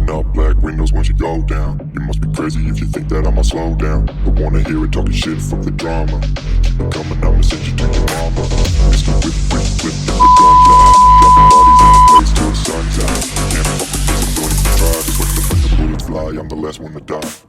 Rolling up black windows once you go down. You must be crazy if you think that I'ma slow down. Don't wanna hear it talking shit, fuck the drama. Keep it coming, I'ma send you to your mama. Mr. Whip, whip, whip, get the guns out. Dropping bodies in the place till the sun's out. Can't fuck with this, I'm don't even try. Cause when the bullets fly, I'm the last one to die.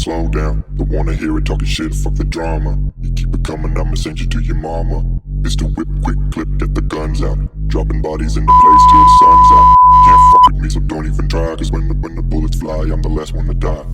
Slow down, don't wanna hear it talking shit, fuck the drama. You keep it coming, I'ma send you to your mama. Mr. Whip, quick clip, get the guns out. Dropping bodies in the place till the sun's out. Can't fuck with me, so don't even try. Cause when the bullets fly, I'm the last one to die.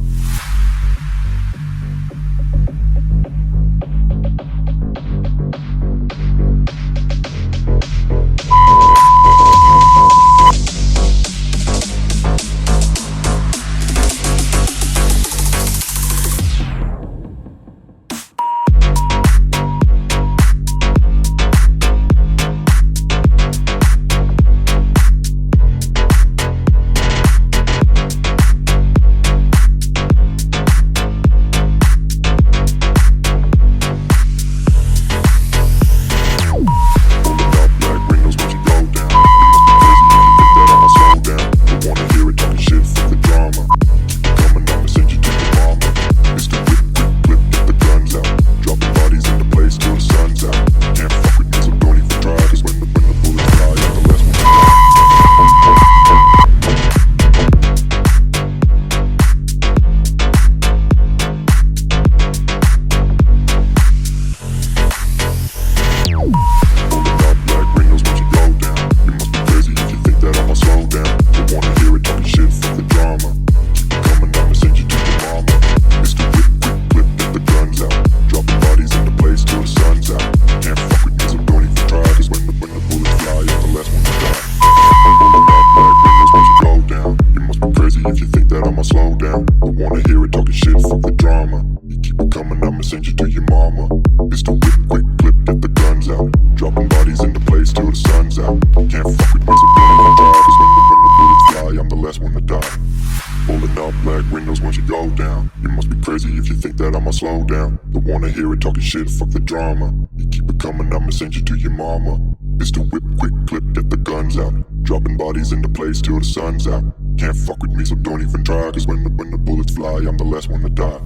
Slow down, don't wanna hear it talking shit, fuck the drama. You keep it coming, I'ma send you to your mama. Mr. Whip, quick clip, get the guns out. Dropping bodies in the place till the sun's out. Can't fuck with me, so don't even try. Cause when the bullets fly, I'm the last one to die.